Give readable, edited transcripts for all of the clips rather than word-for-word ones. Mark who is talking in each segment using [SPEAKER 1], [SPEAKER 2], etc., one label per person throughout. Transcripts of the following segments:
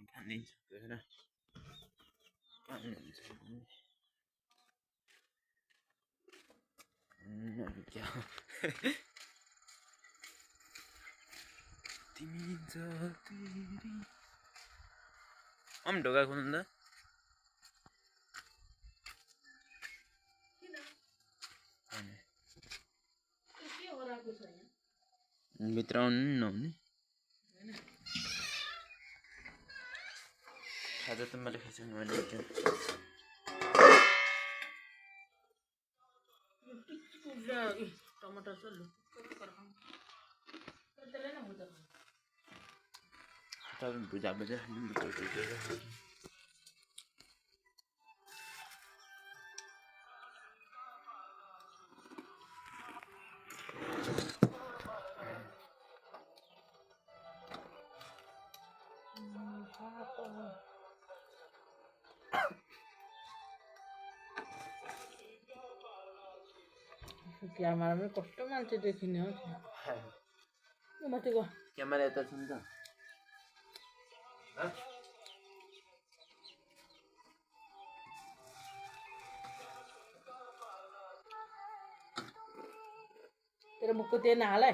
[SPEAKER 1] खानिन्छ गएर खानुहुन्छ क्या तिमी जतिरी ढोका खोल्नु त भित्र आउनु नि नहुने खाजा त मैले खाइसक्नु मैले
[SPEAKER 2] टमाटर
[SPEAKER 1] भुजा भुजा
[SPEAKER 2] क्यामेरा में कस्तो मान्छे देखिने हो माथिको
[SPEAKER 1] क्यामेरा यता छ नि त
[SPEAKER 2] तेरो मुखको त्यही नहाल है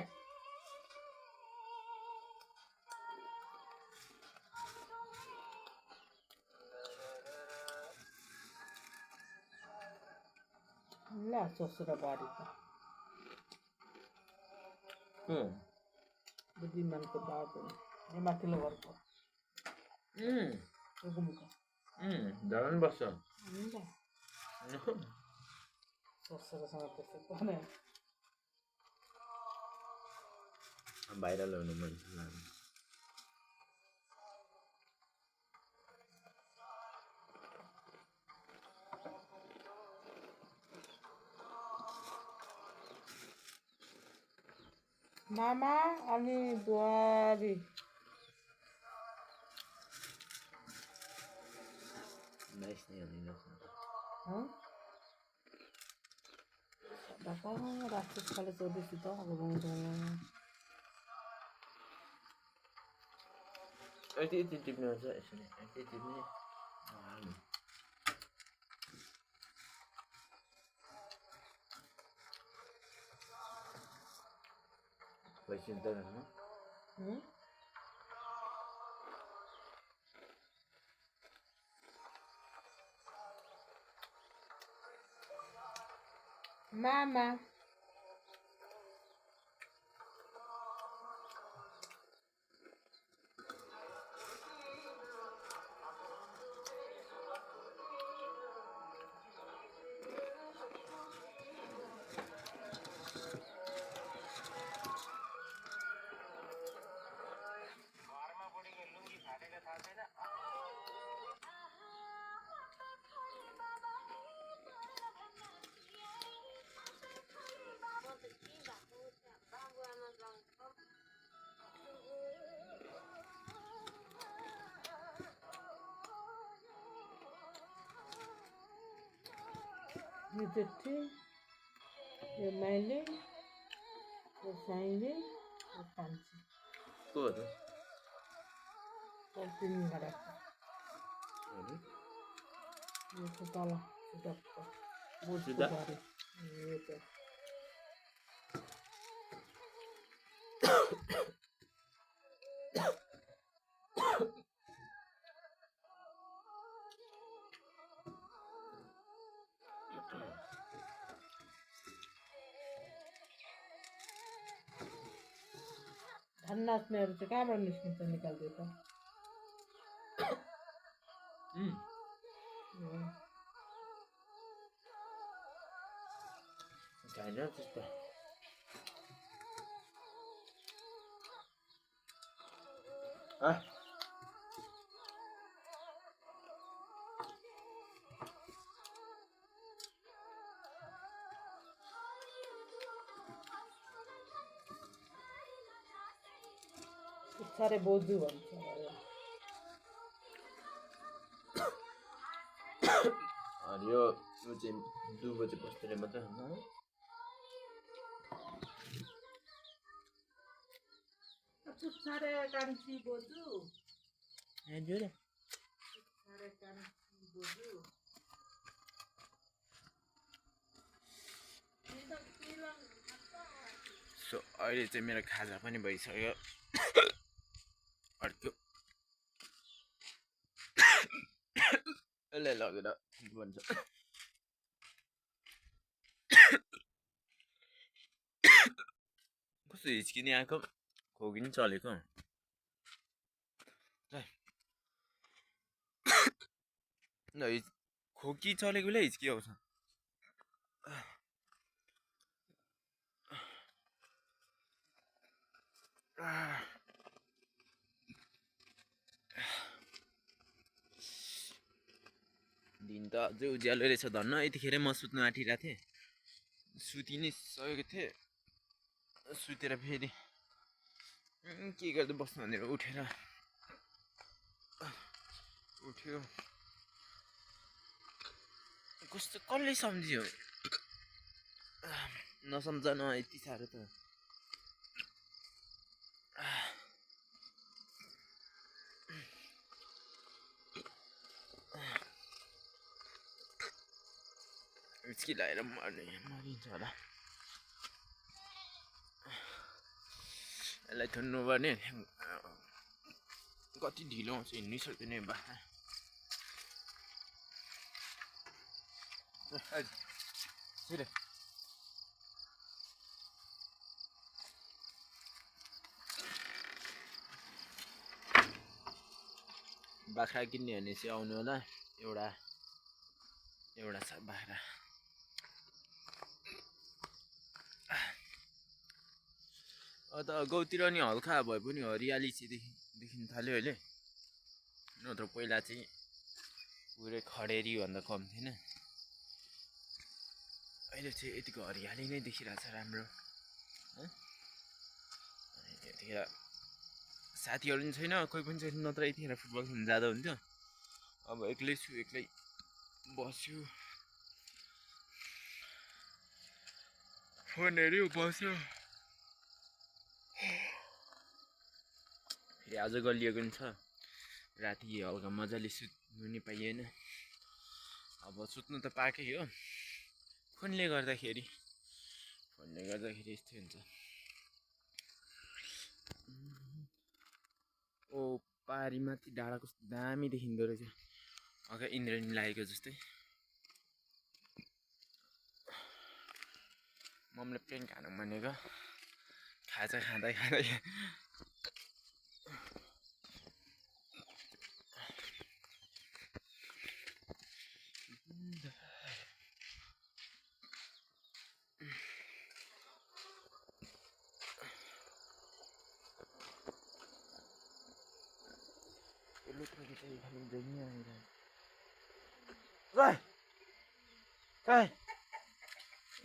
[SPEAKER 2] ला ससुरा बारीको बुद्धिमानको बाटो यो माथिल्लो घरको घुमको
[SPEAKER 1] झगडा नि बस्छ
[SPEAKER 2] ससुरासँग त्यसो पनि
[SPEAKER 1] भाइरल हुनु मन छ
[SPEAKER 2] मामा अनि बुहारी
[SPEAKER 1] नाइस नै हुने
[SPEAKER 2] बाबा राक्षस खाले चौधरी त अब गाउँछ
[SPEAKER 1] यति यति टिप्नु हुन्छ यसरी यति टिप्ने पैसा त
[SPEAKER 2] मामा यो जेठी यो माइली यो साइली यो कान्छी
[SPEAKER 1] को हो त
[SPEAKER 2] तिन घडा यो चाहिँ तल सुदपको बुझ्दा यो चाहिँ धान नाच्नेहरू चाहिँ कहाँबाट निस्किन्छ निकालिदियो त
[SPEAKER 1] छैन त्यस्तो
[SPEAKER 2] साह्रै बोजू भन्छ
[SPEAKER 1] यो चाहिँ दुबो चाहिँ बस्दै मात्रै होइन
[SPEAKER 2] साह्रै कान्छी बोजू जोरे
[SPEAKER 1] सो अहिले चाहिँ मेरो खाजा पनि भइसक्यो अर्को यसलाई लगेर भन्छ कस्तो हिच्किने आएको खोकी नि चलेको खोकी चलेको बेला हिच्की आउँछ दिन त अझै उज्यालो रहेछ धन्न यतिखेर म सुत्नु आँटिरहेको थिएँ सुति नै सकेको थिएँ सुतेर फेरि के गर्दै बस्नु भनेर उठेर उठ्यो कस्तो कसले सम्झ्यो नसम्झन यति साह्रो त हिच्की लगाएर मरिन्छ होला यसलाई थुन्नु पर्ने कति ढिलो आउँछ हिँड्नै सक्दैन बा बाख्रा किन्ने भने चाहिँ आउनु होला एउटा छ बाख्रा त गाउँतिर नि हल्का भए पनि हरियाली चाहिँ देखिन थाल्यो अहिले नत्र पहिला चाहिँ पुरै खडेरी भन्दा कम थिएन अहिले चाहिँ यतिको हरियाली नै देखिरहेछ राम्रो यतिखेर साथीहरू पनि छैन कोही पनि छैन नत्र यतिखेर फुटबल खेल्न जाँदा हुन्थ्यो अब एक्लै छु एक्लै बस्यो फोन हेऱ्यो बस्यो फेरि आज गलिएको नि छ राति हल्का मजाले सुत्नु नि पाइएन अब सुत्नु त पाएकै हो फोनले गर्दाखेरि यस्तै हुन्छ ओ पारी माथि डाँडा कस्तो दामी देखिँदो रहेछ अघि इन्द्रेणी लागेको जस्तै मम्मीले प्लेन खानु भनेको खाजा खाँदै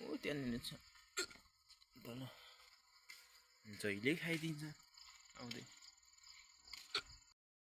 [SPEAKER 1] ओ त्यहाँनिर छ जहिले खाइदिन्छ आउँदै